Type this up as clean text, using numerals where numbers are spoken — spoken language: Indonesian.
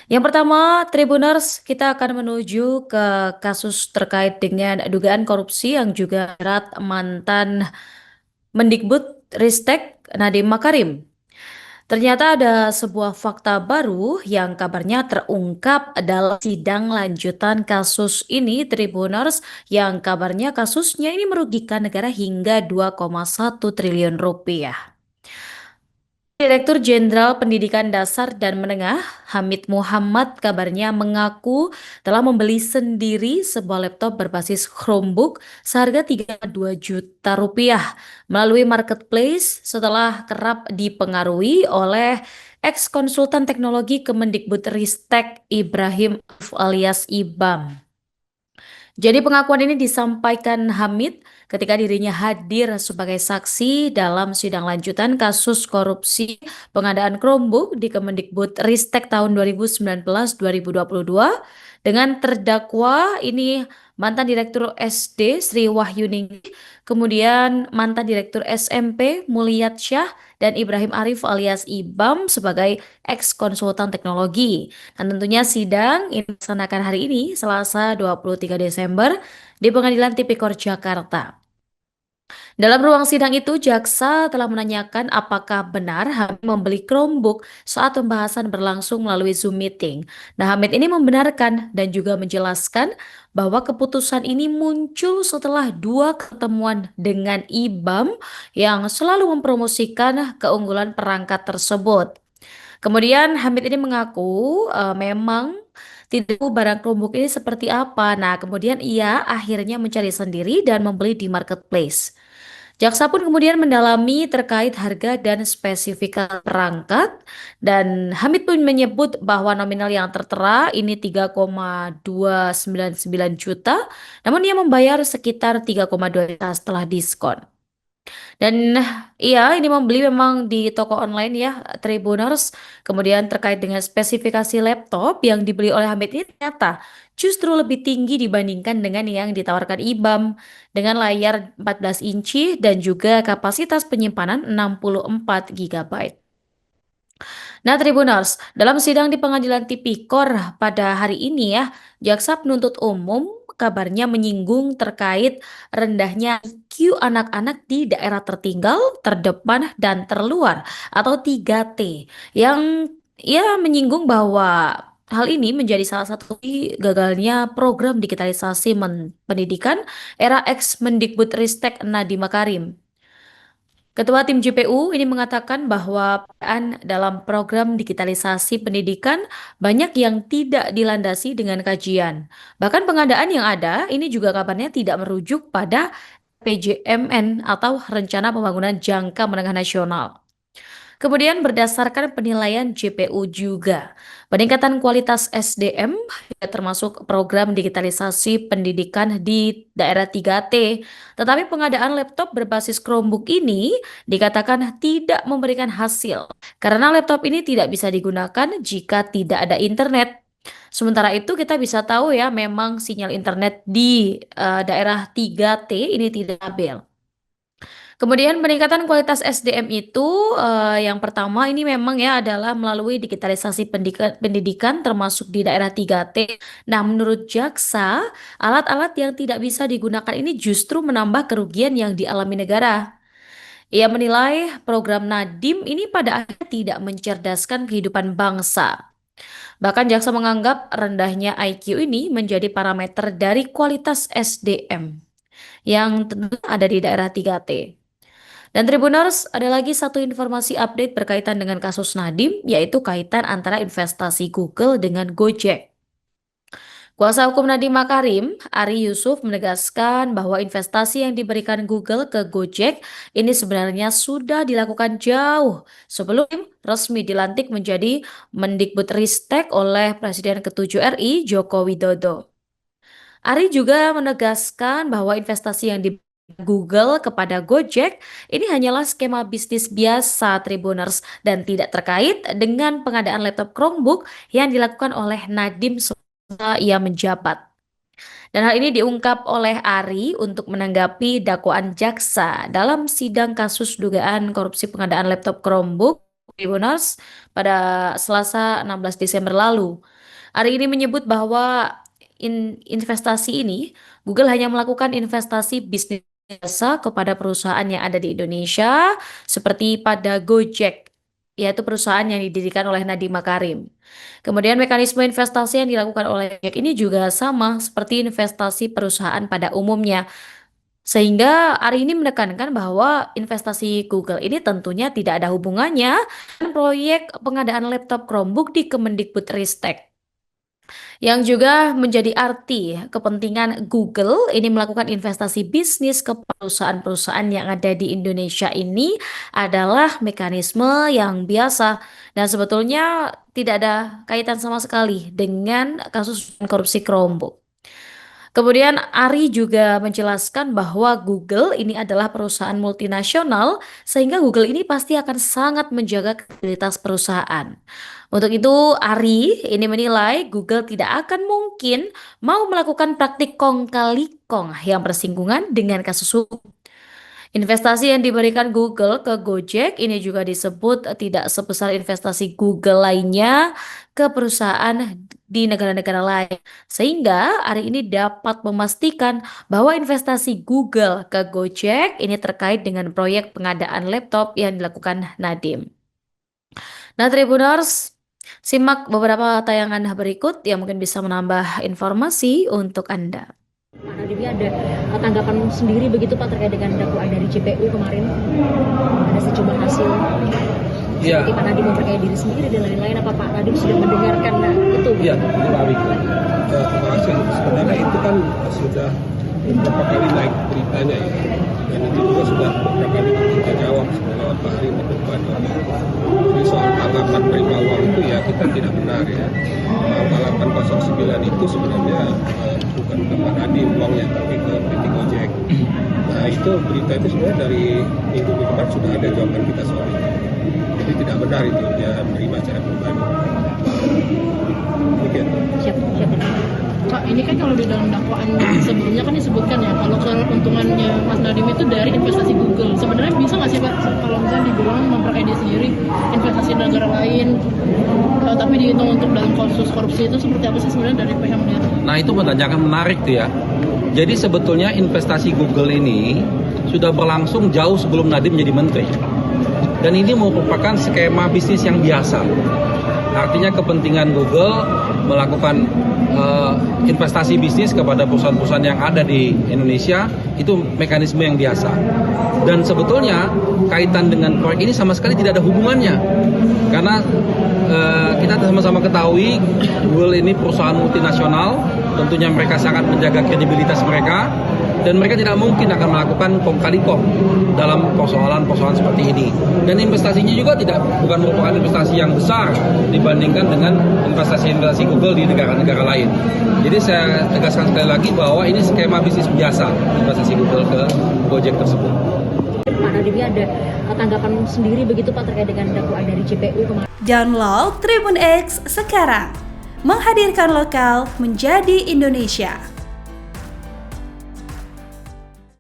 Yang pertama, Tribuners, kita akan menuju ke kasus terkait dengan dugaan korupsi yang juga jerat mantan Mendikbud Ristek Nadiem Makarim. Ternyata ada sebuah fakta baru yang kabarnya terungkap dalam sidang lanjutan kasus ini, Tribuners, yang kabarnya kasusnya ini merugikan negara hingga 2,1 triliun rupiah. Direktur Jenderal Pendidikan Dasar dan Menengah, Hamid Muhammad, kabarnya mengaku telah membeli sendiri sebuah laptop berbasis Chromebook seharga 32 juta rupiah melalui marketplace setelah kerap dipengaruhi oleh ex-konsultan teknologi Kemendikbudristek Ibrahim alias Ibam. Jadi pengakuan ini disampaikan Hamid ketika dirinya hadir sebagai saksi dalam sidang lanjutan kasus korupsi pengadaan Chromebook di Kemendikbudristek tahun 2019-2022 dengan terdakwa ini mantan Direktur SD Sri Wahyuning, kemudian mantan Direktur SMP Mulyat Syah dan Ibrahim Arif alias Ibam sebagai ex-konsultan teknologi. Dan tentunya sidang ini dilaksanakan hari ini, Selasa 23 Desember, di Pengadilan Tipikor Jakarta. Dalam ruang sidang itu, jaksa telah menanyakan apakah benar Hamid membeli Chromebook saat pembahasan berlangsung melalui Zoom meeting. Nah, Hamid ini membenarkan dan juga menjelaskan bahwa keputusan ini muncul setelah dua pertemuan dengan IBAM yang selalu mempromosikan keunggulan perangkat tersebut. Kemudian Hamid ini mengaku memang tidak tahu barang Chromebook ini seperti apa. Nah, kemudian ia akhirnya mencari sendiri dan membeli di marketplace. Jaksa pun kemudian mendalami terkait harga dan spesifikasi perangkat dan Hamid pun menyebut bahwa nominal yang tertera ini 3,299 juta, namun ia membayar sekitar 3,2 juta setelah diskon. Dan iya, ini membeli memang di toko online ya, Tribuners. Kemudian terkait dengan spesifikasi laptop yang dibeli oleh Hamid ini ternyata justru lebih tinggi dibandingkan dengan yang ditawarkan IBAM dengan layar 14 inci dan juga kapasitas penyimpanan 64 GB. Nah, Tribuners, dalam sidang di Pengadilan Tipikor pada hari ini ya, jaksa penuntut umum kabarnya menyinggung terkait rendahnya IQ anak-anak di daerah tertinggal, terdepan, dan terluar atau 3T yang ia menyinggung bahwa hal ini menjadi salah satu gagalnya program digitalisasi pendidikan era ex Mendikbudristek Nadiem Makarim. Ketua Tim JPU ini mengatakan bahwa peran dalam program digitalisasi pendidikan banyak yang tidak dilandasi dengan kajian. Bahkan pengadaan yang ada ini juga kabarnya tidak merujuk pada PJMN atau Rencana Pembangunan Jangka Menengah Nasional. Kemudian berdasarkan penilaian JPU juga, peningkatan kualitas SDM ya, termasuk program digitalisasi pendidikan di daerah 3T. Tetapi pengadaan laptop berbasis Chromebook ini dikatakan tidak memberikan hasil karena laptop ini tidak bisa digunakan jika tidak ada internet. Sementara itu kita bisa tahu ya memang sinyal internet di daerah 3T ini tidak stabil. Kemudian peningkatan kualitas SDM itu yang pertama ini memang ya adalah melalui digitalisasi pendidikan termasuk di daerah 3T. Nah, menurut jaksa, alat-alat yang tidak bisa digunakan ini justru menambah kerugian yang dialami negara. Ia menilai program Nadiem ini pada akhirnya tidak mencerdaskan kehidupan bangsa. Bahkan jaksa menganggap rendahnya IQ ini menjadi parameter dari kualitas SDM yang tentu ada di daerah 3T. Dan Tribuners, ada lagi satu informasi update berkaitan dengan kasus Nadiem, yaitu kaitan antara investasi Google dengan Gojek. Kuasa hukum Nadiem Makarim, Ari Yusuf menegaskan bahwa investasi yang diberikan Google ke Gojek ini sebenarnya sudah dilakukan jauh sebelum resmi dilantik menjadi Mendikbudristek oleh Presiden ke-7 RI Joko Widodo. Ari juga menegaskan bahwa investasi yang di Google kepada Gojek ini hanyalah skema bisnis biasa Tribuners dan tidak terkait dengan pengadaan laptop Chromebook yang dilakukan oleh Nadiem semasa ia menjabat. Dan hal ini diungkap oleh Ari untuk menanggapi dakwaan jaksa dalam sidang kasus dugaan korupsi pengadaan laptop Chromebook. Tribuners pada Selasa 16 Desember lalu. Ari ini menyebut bahwa investasi ini, Google hanya melakukan investasi bisnis biasa kepada perusahaan yang ada di Indonesia, seperti pada Gojek, yaitu perusahaan yang didirikan oleh Nadiem Makarim. Kemudian mekanisme investasi yang dilakukan oleh Gojek ini juga sama seperti investasi perusahaan pada umumnya. Sehingga Ari ini menekankan bahwa investasi Google ini tentunya tidak ada hubungannya dengan proyek pengadaan laptop Chromebook di Kemendikbudristek. Yang juga menjadi arti kepentingan Google ini melakukan investasi bisnis ke perusahaan-perusahaan yang ada di Indonesia ini adalah mekanisme yang biasa dan sebetulnya tidak ada kaitan sama sekali dengan kasus korupsi Chromebook. Kemudian Ari juga menjelaskan bahwa Google ini adalah perusahaan multinasional sehingga Google ini pasti akan sangat menjaga kredibilitas perusahaan. Untuk itu Ari ini menilai Google tidak akan mungkin mau melakukan praktik kong kali kong yang bersinggungan dengan kasus hukum. Investasi yang diberikan Google ke Gojek ini juga disebut tidak sebesar investasi Google lainnya ke perusahaan di negara-negara lain. Sehingga hari ini dapat memastikan bahwa investasi Google ke Gojek ini terkait dengan proyek pengadaan laptop yang dilakukan Nadiem. Nah, Tribuners, simak beberapa tayangan berikut yang mungkin bisa menambah informasi untuk Anda. Pak Nadiem ada tanggapan sendiri begitu Pak terkait dengan dakwaan dari JPU kemarin, ada sejumlah hasil seperti Pak Nadiem memperkaya diri sendiri dan lain-lain, apa Pak Nadiem sudah mendengarkan itu? Iya, ini Pak Wiki. Terima kasih. Sebenarnya itu kan sudah beberapa kali naik beritanya ya, dan itu juga sudah beberapa kali kita jawab sebenarnya Pak Hari depan. Jadi soal tanggapan terima uang itu ya kita tidak benar ya. 809 itu sebenarnya bukan ke Pak Nadiem uangnya, tapi ke PT Gojek. Nah itu berita itu sebenarnya dari minggu kemarin sudah ada jawaban kita soal itu. Jadi tidak benar itu dia menerima cara pribadi. Demikian. Siap. Pak, ini kan kalau di dalam dakwaan sebelumnya kan disebutkan ya kalau keuntungannya Mas Nadiem itu dari investasi Google. Sebenarnya bisa nggak sih Pak kalau misalnya dibilang memperkaya diri sendiri investasi negara lain, tapi dihitung untuk dalam kasus korupsi itu seperti apa sih sebenarnya dari pihak melihat? Nah itu pertanyaan menarik tuh ya. Jadi sebetulnya investasi Google ini sudah berlangsung jauh sebelum Nadiem menjadi menteri. Dan ini merupakan skema bisnis yang biasa. Artinya kepentingan Google melakukan investasi bisnis kepada perusahaan-perusahaan yang ada di Indonesia itu mekanisme yang biasa. Dan sebetulnya kaitan dengan proyek ini sama sekali tidak ada hubungannya. Karena kita sama-sama ketahui Google ini perusahaan multinasional, tentunya mereka sangat menjaga kredibilitas mereka. Dan mereka tidak mungkin akan melakukan kong kali kong dalam persoalan-persoalan seperti ini. Dan investasinya juga bukan merupakan investasi yang besar dibandingkan dengan investasi-investasi Google di negara-negara lain. Jadi saya tegaskan sekali lagi bahwa ini skema bisnis biasa investasi Google ke Gojek tersebut. Pak Nadiem ada tanggapan sendiri begitu Pak terkait dengan dakwaan dari JPU kemarin. Download Tribun X sekarang, menghadirkan lokal menjadi Indonesia.